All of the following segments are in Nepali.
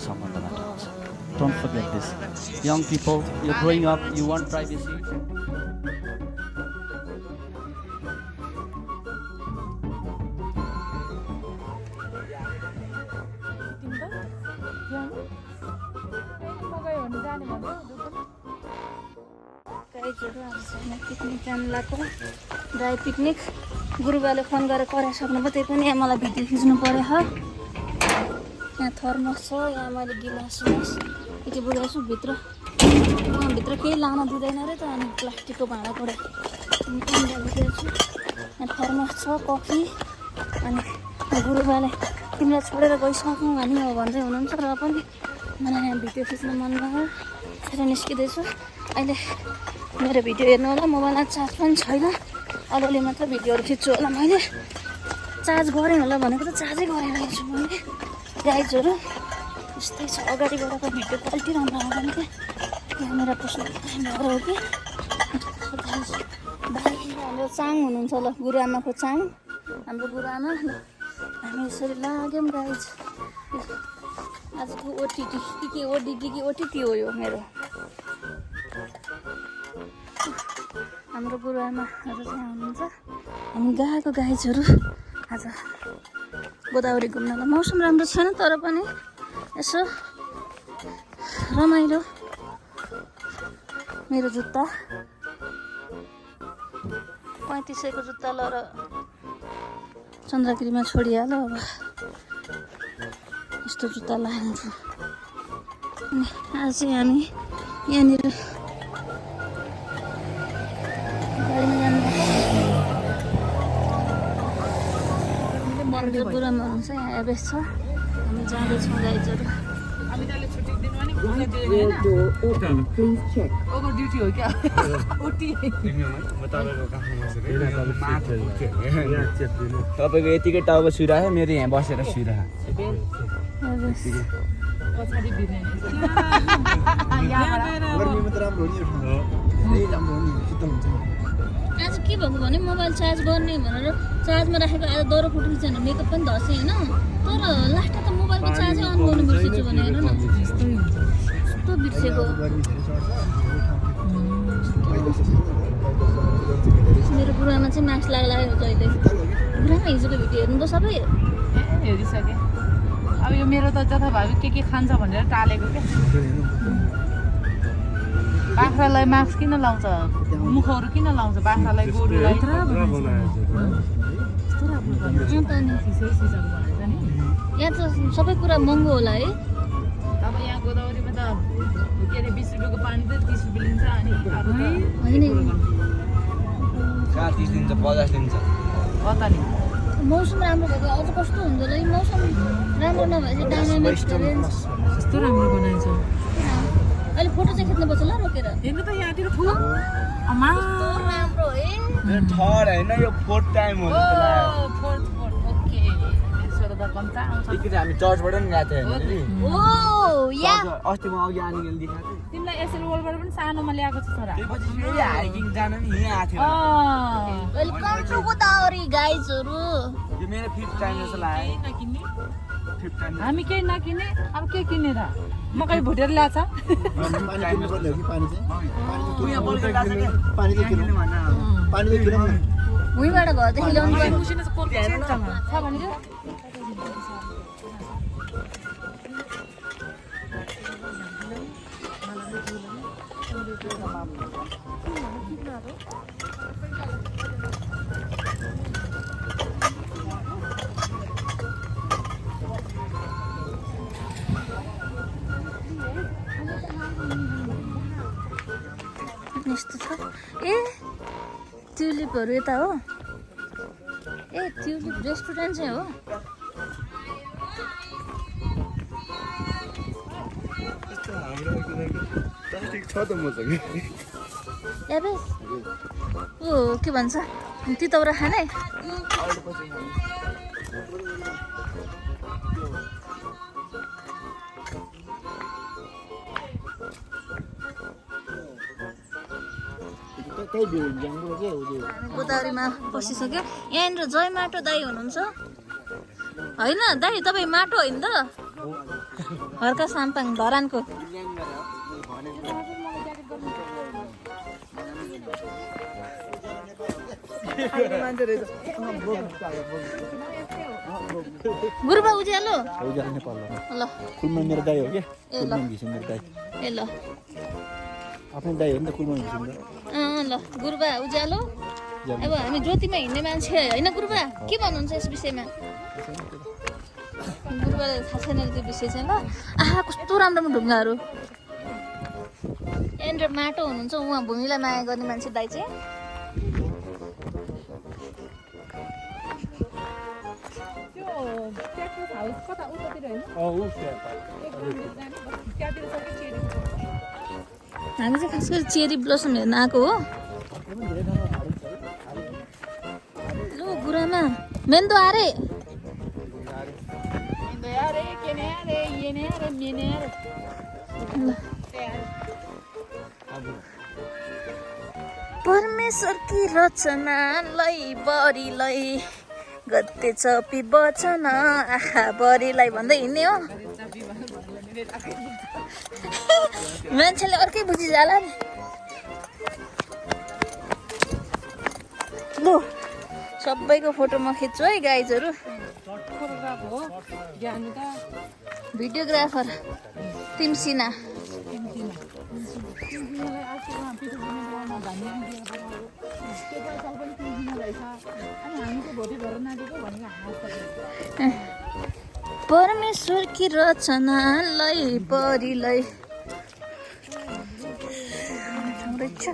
सम्बन्धबाट हुन्छ. Don't forget this. Young people, you're growing up, you want privacy. Picnic जानु लाग्यो ड्राई पिकनिक. गुरुबाले फोन गरेर कराइसक्नु भयो, त्यही पनि यहाँ मलाई भिडियो खिच्नु पऱ्यो. यहाँ थर्मस छ, यहाँ मैले गिलास के बुझाएको छु भित्र. भित्र केही लान दिँदैन अरे त, अनि प्लास्टिकको भाँडाकुँडा बुझाएको छु. यहाँ थर्मस छ, कफी. अनि गुरुबाले तिमीलाई छोडेर गइसक्यौँ भने हो भन्दै हुनुहुन्छ, र पनि मलाई यहाँ भिडियो खिच्नु मन लाग्यो. फेरि निस्किँदैछु. अहिले मेरो भिडियो हेर्नु होला. मोबाइलमा चार्ज पनि छैन, अलिअलि मात्र भिडियोहरू खिच्छु होला. मैले चार्ज गरेँ होला भनेको त चार्जै गरिरहेको छु मैले. गाइजहरू यस्तै छ, अगाडिबाटको भिडियो क्वालिटी राम्रो आउँदैन क्या. क्यामेरा पस्नु हो कि. हाम्रो चाङ हुनुहुन्छ ल, गुरुआमाको चाङ, हाम्रो गुरुआमा. हामी यसरी लाग्यौँ गाइज. आजको ओटिटी के ओडिटी कि ओटिटी हो यो मेरो. हाम्रो गुरुआमाहरू चाहिँ हुनुहुन्छ. हामी गएको गाइजहरू आज गोदावरी घुम्नलाई. मौसम राम्रो छैन तर पनि यसो रमाइलो. मेरो जुत्ता 3500को जुत्ता ल र चन्द्रगिरीमा छोडिहाल्यो. अब यस्तो जुत्ता लगाएको छु. अनि आज चाहिँ हामी यहाँनिर गाडीमा जानु. गुरुआमा हुनुहुन्छ, यहाँ एभरेज छ. हामी जाँदैछौँ गाइजहरू. तपाईँको यतिकै टाउको सुइरहेको, मेरो यहाँ बसेर सुइरहेको. आज के भएको भने मोबाइल चार्ज गर्ने भनेर चार्जमा राखेको आज दह्रो फुट्नु छैन. मेकअप पनि धसेँ होइन, तर लास्टमा त मोबाइलको चार्जै अन गर्नु बिर्सेछु भने हेर न. यस्तो बिर्सेको. मेरो गुरुआमा चाहिँ मास्क लगाएको जहिले. गुरुआमा हिजोको भिडियो हेर्नु त सबै हेरिसकेँ. अब यो मेरो त जथाभावी के खान्छ भनेर टालेको क्या. बाख्रालाई मास्क किन लाउँछ, मुखहरू किन लाउँछ, बाख्रालाई गोरुलाई. यहाँ त सबै कुरा महँगो होला है. अब यहाँ गोदावरीमा त के अरे 20 रुपियाँको पानी त 30 रुपियाँ लिन्छ. अनि होइन 30 दिन्छ 50 दिन्छ. कता नि मौसम राम्रो भएको अझ कस्तो हुन्छ होला. मौसम राम्रो नभएपछि डाइनामिक्स रेन्ज कस्तो राम्रो बनाएछ. अहिले फोटो चाहिँ खिच्नुपर्छ ल रोकेर. हेर्नु त यहाँतिर फुल अमा राम्रो है. थर्ड होइन, यो फोर्थ टाइम हो. Fourth okay. यसो त कम्ता आउँछ. एकचोटि हामी चर्चबाट पनि गएको थियौँ. ओ या अस्ति म अघि आनिकन देखाएको थिएँ. तिमीलाई एसएल वर्ल्डबाट पनि सानोमा ल्याएको छ छोरा. त्यसपछि फेरि हाइकिङ जान नि यहाँ आएको थियो. वेलकम टु गोदावरी गाइजहरू. यो मेरो 5th टाइम जस्तो लाग्यो. नकिन्ने 5th टाइम. हामी केही नकिने. अब के किने र मकै भुटेर ल्याछ. भुइँबाट घरदेखि ल्याउनु छ भनेर यस्तो छ. ए ट्युलिपहरू यता हो. ए ट्युलिप रेस्टुरेन्ट चाहिँ हो. एबे ओ के भन्छ तितौरा खाने. गोदावरीमा बसिसक्यो. यहाँनिर जय माटो दाई हुनुहुन्छ होइन? दाई तपाईँ माटो होइन त? हर्का साम्पाङ धरानको गुरुबा उज्यालो उज्यालो नेपाल ल कुलमा मेरो दाइ हो क्या ए ल घिसो मेरो दाइ ए ल आफ्नो दाइ हो नि त कुलमा घिसो ल गुरुबा उज्यालो अब हामी ज्योतिमा हिँड्ने मान्छे होइन गुरुबा के भन्नुहुन्छ यस विषयमा गुरुबालाई थाहा छैन त्यो विषय चाहिँ ल आहा कस्तो राम्रो ढुङ्गाहरू यहाँनिर माटो हुनुहुन्छ उहाँ भूमिलाई माया गर्ने मान्छे दाइ चाहिँ हामी चाहिँ खास गरी चेरी ब्लसम हेर्न आएको हो लो गुरुआमा मेन्दो आरे परमेश्वर की रचनालाई बढीलाई गते चपी बचन आखा बढीलाई भन्दै हिँड्ने हो मान्छेले अर्कै बुझिजाला नि लु सबैको फोटो म खिच्छु है गाइजहरू भिडियोग्राफर तिमसिना परमेश्वर की रचनालाई परिलाई रहेछ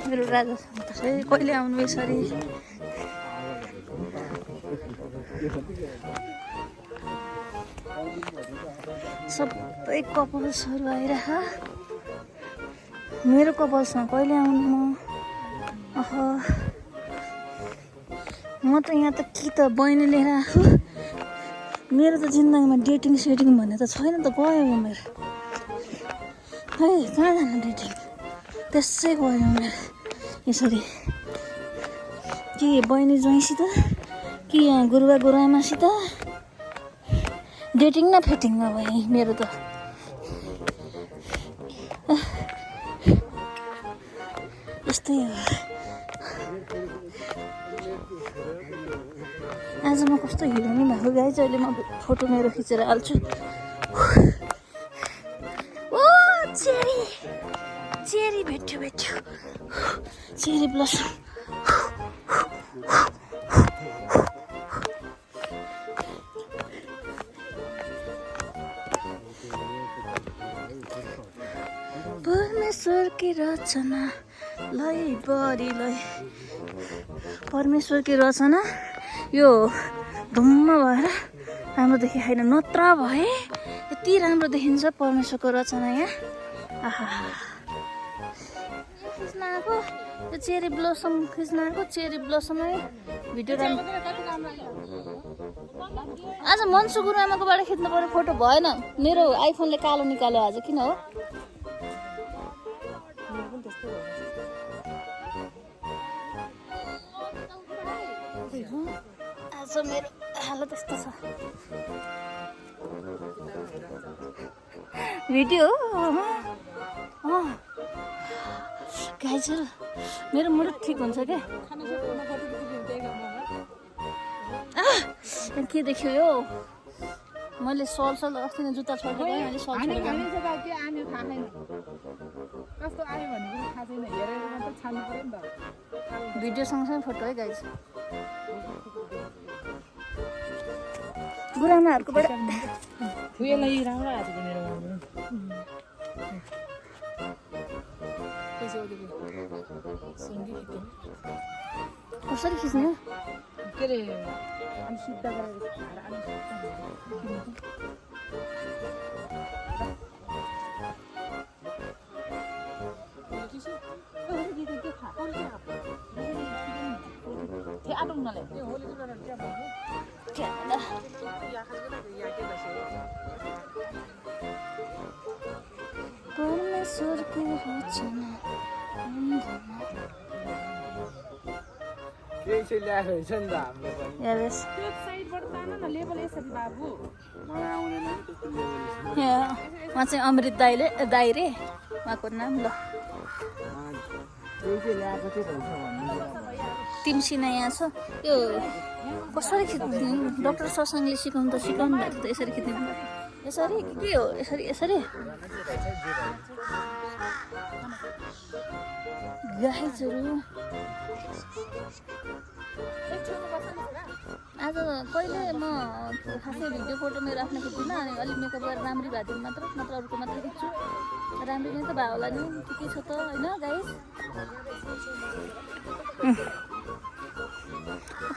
मेरो राजा कहिले आउनु यसरी सबै कपल्सहरू आइरह मेरो कपल्समा कहिले आउनु म म त यहाँ त कि त बहिनी लिएर आएको मेरो त जिन्दगीमा डेटिङ सेटिङ भन्ने त छैन त गयो मेरो है कहाँ जानु डेटिङ त्यसै गयो मेरो यसरी कि बहिनी ज्वाइँसित कि यहाँ गुरुबा गुरुआमासित डेटिङ न फेटिङ भयो मेरो त यस्तै हो आज म कस्तो हिरोनी भएको गाइज अहिले म फोटो मेरो खिचेर हाल्छु ओ चेरी चेरी भेट्यो भेट्यो चेरी ब्लसम परमेश्वर की रचना लै बढीलाई परमेश्वर की रचना यो धुम्म भएर राम्रो देखिएन नत्र भए यति राम्रो देखिन्छ परमेश्वरको रचना यहाँ आहा खिच्न आएको यो चेरी ब्लसम खिच्न आएको चेरी ब्लसमै भिडियो आज मन्सु गुरुआमाकोबाट खिच्नु पर्ने फोटो भएन मेरो आइफोनले कालो निकाल्यो आज किन हो आज मेरो हालत यस्तो छ भिडियो गाइजहरू मेरो मुड ठिक हुन्छ क्या के देख्यो यो मैले सल अस्ति नै जुत्ता छोडेको मैले सल भिडियो सँगसँगै फोटो है गाइज गुरुआमाहरूकोबाट कसरी खिच्ने के अरे परमेश्वरको रचना केही चाहिँ ल्याएको रहेछ नि त हाम्रो पनि हेरेस् त्यो साइडबाट तान न लेबल यसरी बाबु मलाई आउँदैन नि त्यस्तो लेभल उहाँ चाहिँ अमृत दाई रे उहाँको नाम ल केही चाहिँ ल्याएको चाहिँ रहेछ भन्नु तिमसिना यहाँ छ यो कसरी खिच्ने डक्टर सत्सङ्गले सिकाउनु त सिकाउनु भएको त यसरी खिच्ने यसरी के हो यसरी यसरी गाइजहरू आज कहिले म खासै भिडियो फोटो मेरो आफ्नो खिच्दिनँ अनि अलिक मेकअप गरेर राम्री भएको दिन मात्र नत्र अरूको मात्रै खिच्छु राम्री नै त भयो होला नि के छ त होइन गाइज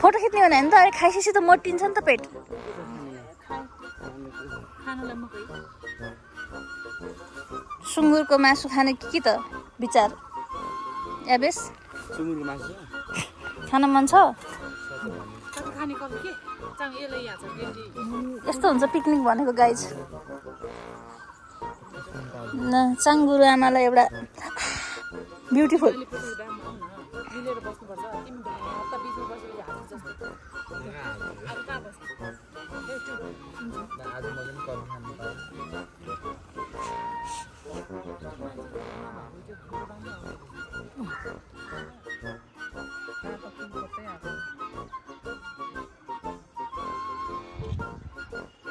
फोटो खिच्ने हो भने त अहिले खाइसकेपछि त मोटिन्छ नि त पेट खानालाई मकै सुँगुरको मासु खाने के त विचार याबेस सुँगुरको मासु खान मन छ कति खाने कति के चाङ यसलाई यहाँ छ भेन्डी यस्तो हुन्छ पिकनिक भनेको गाइज चाङ्गुरु आमालाई एउटा ब्युटिफुल अलिपुर ड्याम आउन मिलेर बस्नुपर्छ तिमी हप्ता बिचमा बसेपछि हाल्छ जस्तो अब कहाँ बस्नु आज मैले पनि कफी खानु पाएँ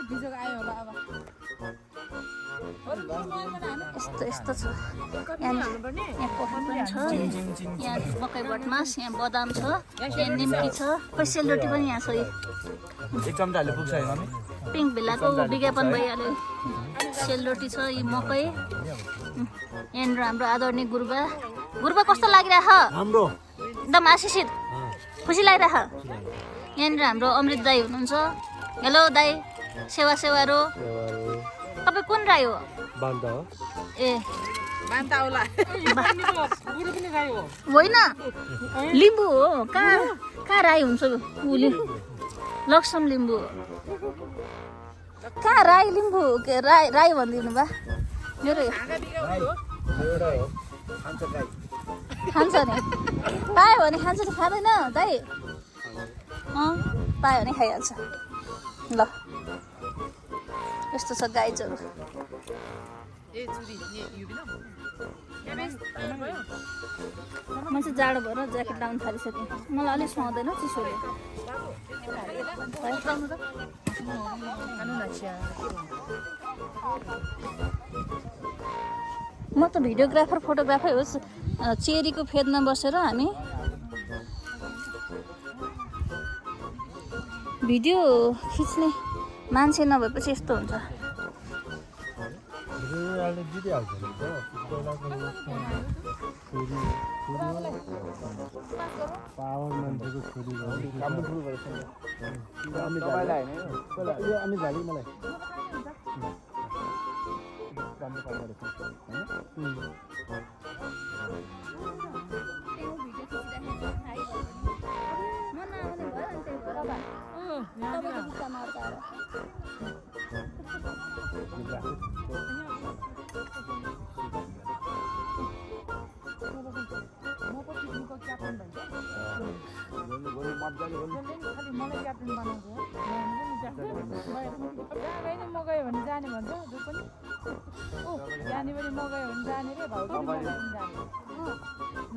भिजेको आयो होला अब यस्तो यस्तो छ यहाँ कोखा पनि छ यहाँ मकै बटमास यहाँ बदाम छ यहाँ निम्की छ खोइ सेलरोटी पनि यहाँ छ एक चम्चाले पुग्छ है मम्मी पिङ्क भिल्लाको विज्ञापन भइहाल्यो सेलरोटी छ यी मकै यहाँनिर हाम्रो आदरणीय गुरुबा कस्तो लागिरह हाम्रो एकदम आशिषित खुसी लागिरह यहाँनिर हाम्रो अमृत दाई हुनुहुन्छ हेलो दाई सेवा रो तपाईँ कुन राई हो ए बान्ता होला गुरु पनि गाई हो होइन लिम्बू हो कहाँ राई हुन्छ उसले लक्ष्म लिम्बू हो कहाँ राई लिम्बू के राई भनिदिनु बा मेरो खान्छ नि पायो भने खान्छ कि खाँदैन दाइ पायो भने खाइहाल्छ ल यस्तो छ गाइजहरू ए चुरी यो बिना म चाहिँ जाडो भएर ज्याकेट लाउनु थालिसकेँ मलाई अलिक सुहाउँदैन चिसोले म त भिडियोग्राफर फोटोग्राफर होस् चेरीको फेदमा बसेर हामी भिडियो खिच्ने मान्छे नभएपछि यस्तो हुन्छ म गयो भने जाने भन्छ जो पनि जाने पनि म गयो भने जाने रे भाउ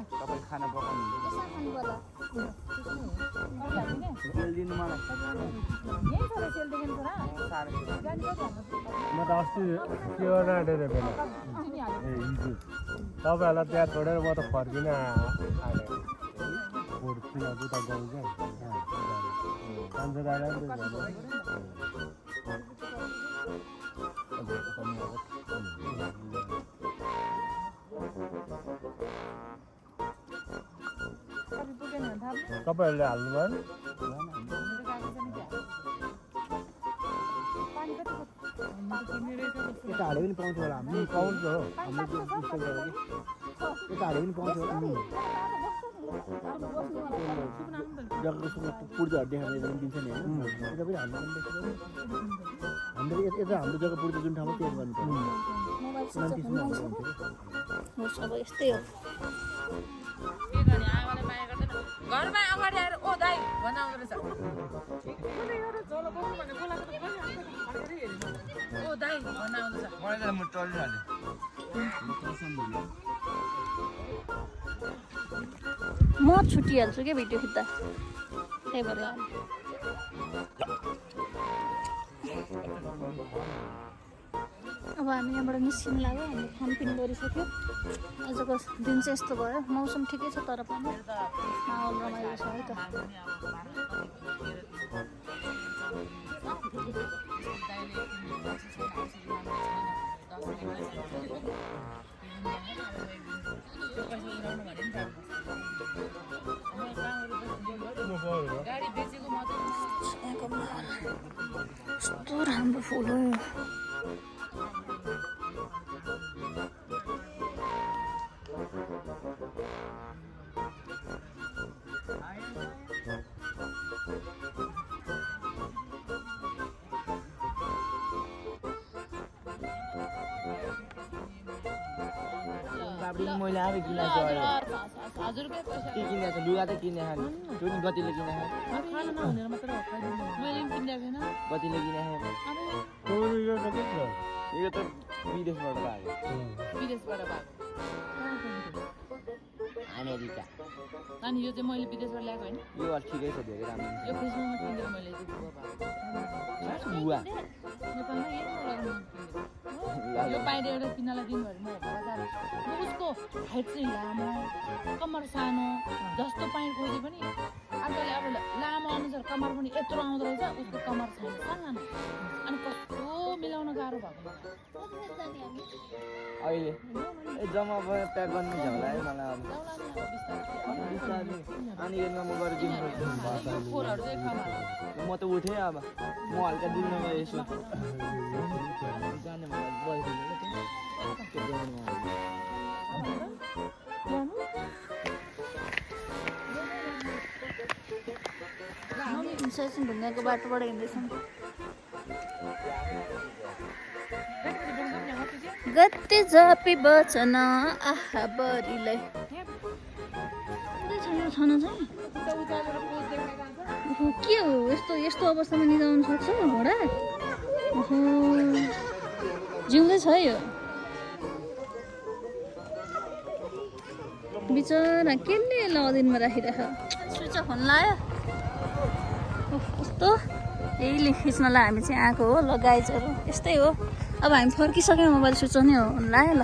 तपाईँ खाना पकाउनु दिनु मलाई म त अस्ति के गर्न आँटेर बेला ए हिजो तपाईँहरूलाई त्यहाँ छोडेर म त फर्किन आएको भोटतिर उता गाउँ क्या तपाईँहरूले हाल्नु भएन यता हाले पनि पाउँछ होला हामी पाउँछ हो हामीले यता हाले पनि पाउँछ होला जग्गाको पूर्जाहरू देखाएर दिन्छ नि होइन यता पनि हाम्रो हाम्रो यता हाम्रो जग्गा पूर्जा जुन ठाउँमा त्यही गर्नु पर्छ होस् अब यस्तै हो के गर्ने आमाले माया गर्दैन घरमा अगाडि आएर ओ दाइ भन्न आउँदो रहेछ ओ दाइ भन्न आउँदैछ म छुटिहाल्छु क्या भिडियो खिच्दा त्यही भएर अब हामी यहाँबाट निस्किनु लाग्यो हामीले खानपिन गरिसक्यो आजको दिन चाहिँ यस्तो भयो मौसम ठिकै छ तर पनि माहौल रमाइलो छ है त गाडी बेचेको मात्रै कस्तो राम्रो फुल हो मैले आएर किनेको हजुर रुपियाँ पैसा के किनेको लुगा त किने त्यो नि गतिले किने खानु नहुने मात्र हो मैले पनि किनेको छैन गतिले किने यो त विदेशबाट आएको विदेशबाट भएको अमेरिका अनि यो चाहिँ मैले विदेशबाट ल्याएको होइन यो अलि ठिकै छ धेरै राम्रो यो क्रिस्मसमा किनेर मैले चाहिँ बुवा नेपालमा यही लगाउनु यो बाहिर एउटा किन्नलाई दिनुभयो म बजार म उसको हाइट चाहिँ लामो कम्मर सानो जस्तो पाइँ खोजे पनि अर्कोले अब लामो अनुसार कम्मर पनि यत्रो आउँदो रहेछ उसको कम्मर छैन सानो अनि कस्तो मिलाउन गाह्रो भएको अहिले जम्मा प्याक गर्नु छ होला है मलाई अब अनि यसमा म गएर किन्छु फोरहरू चाहिँ कम्मर म त उठेँ अब म हल्का डुल्नमा यसो जाने मलाई सैसिङ ढुङ्गाको बाटोबाट हिँड्दैछौँ गते झापी बचन आहा बरीलाई छन चाहिँ के हो यस्तो अवस्थामा निदाउनु सक्छ घोडा ओहो जिउँदै छ यो बिचरा केले लदिनमा राखिराख स्विच अफ हुन लाग्यो कस्तो यही खिच्नलाई हामी चाहिँ आएको हो ल गाइजहरू यस्तै हो अब हामी फर्किसक्यौँ मोबाइल स्विच अफ नै हो हुन लाग्यो ल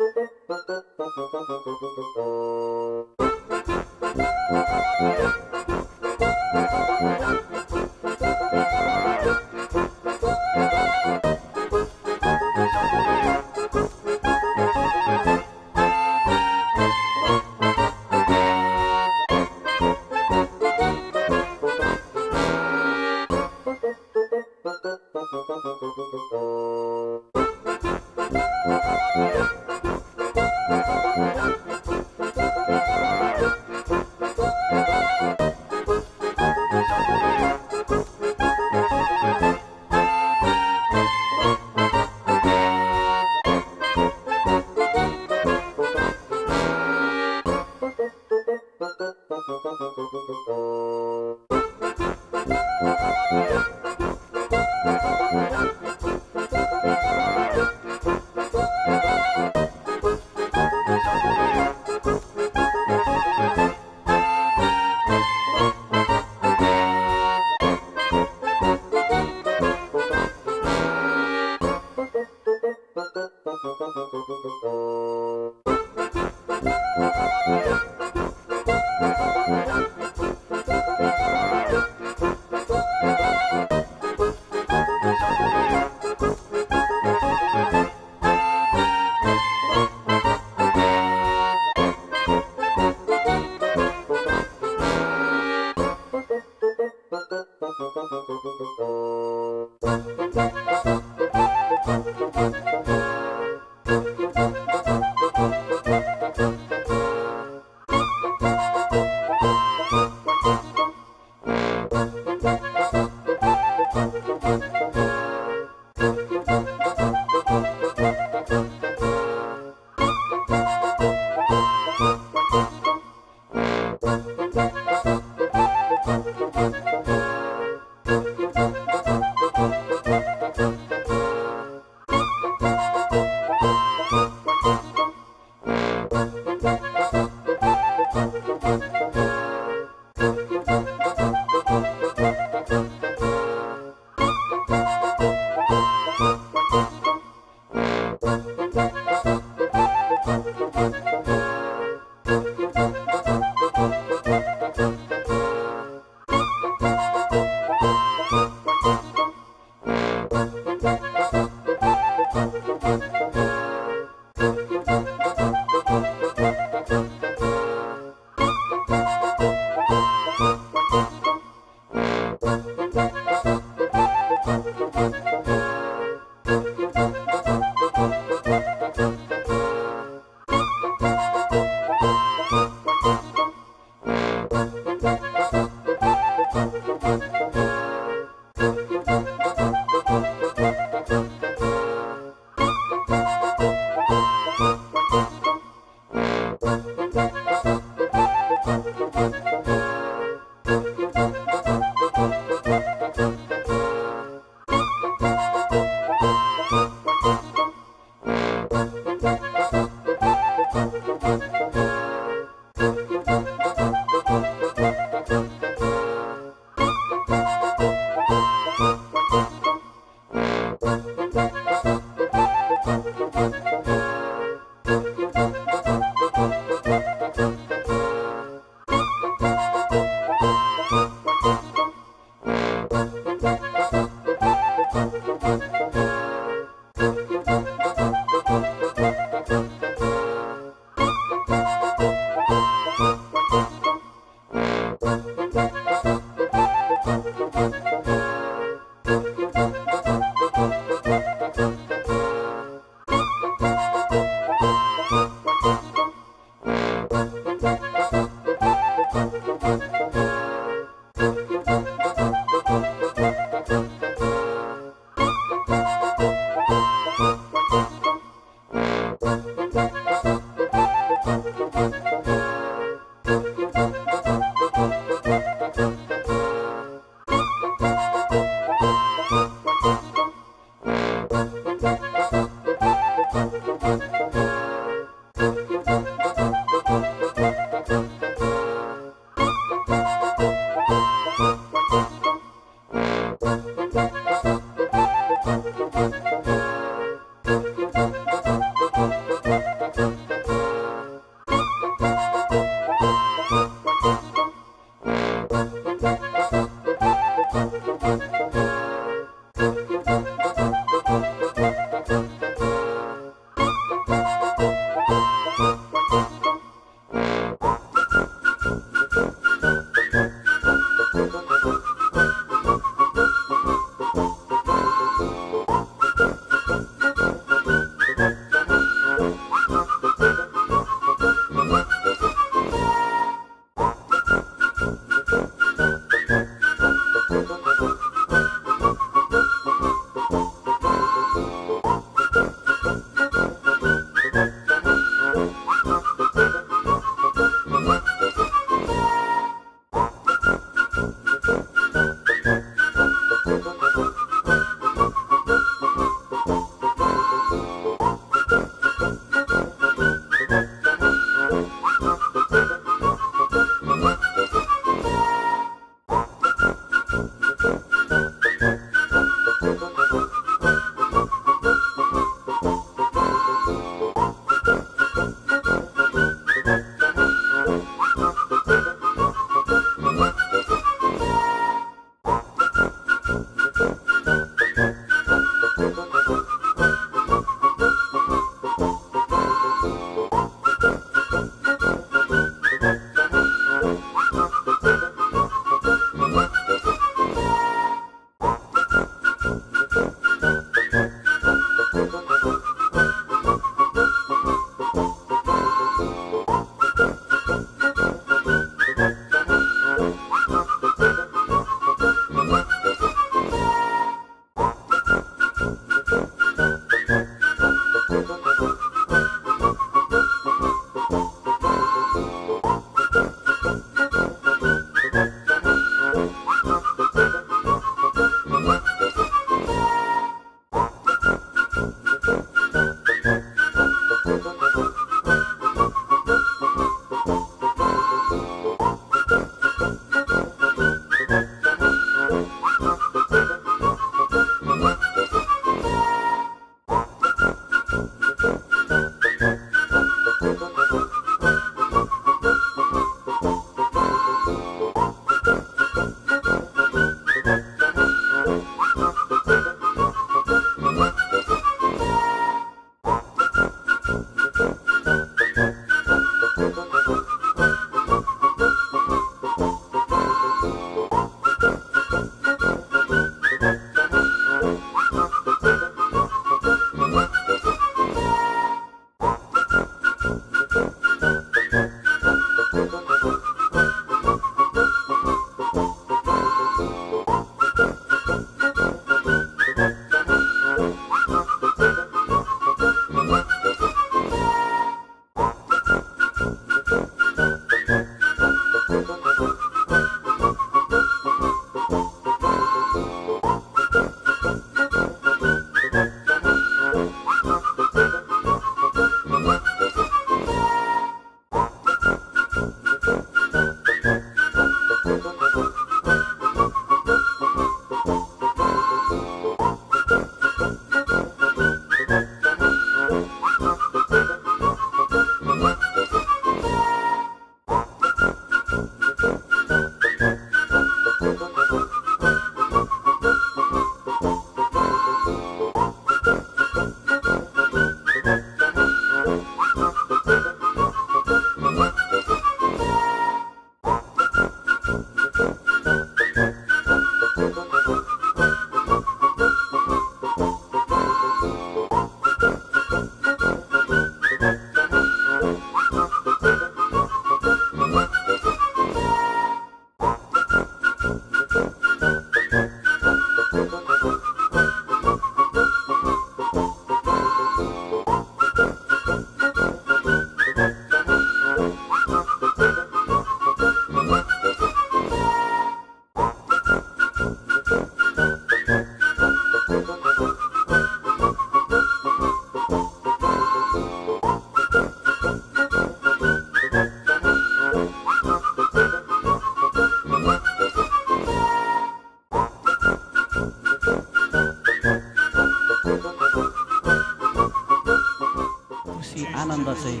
खुसी आनन्द चाहिँ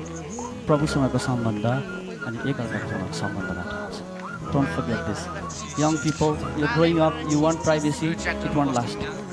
प्रभुसँगको सम्बन्ध अनि एकअर्कासँगको सम्बन्धबाट आउँछ. Don't forget this. Young people, you're growing up, you want privacy, it won't last.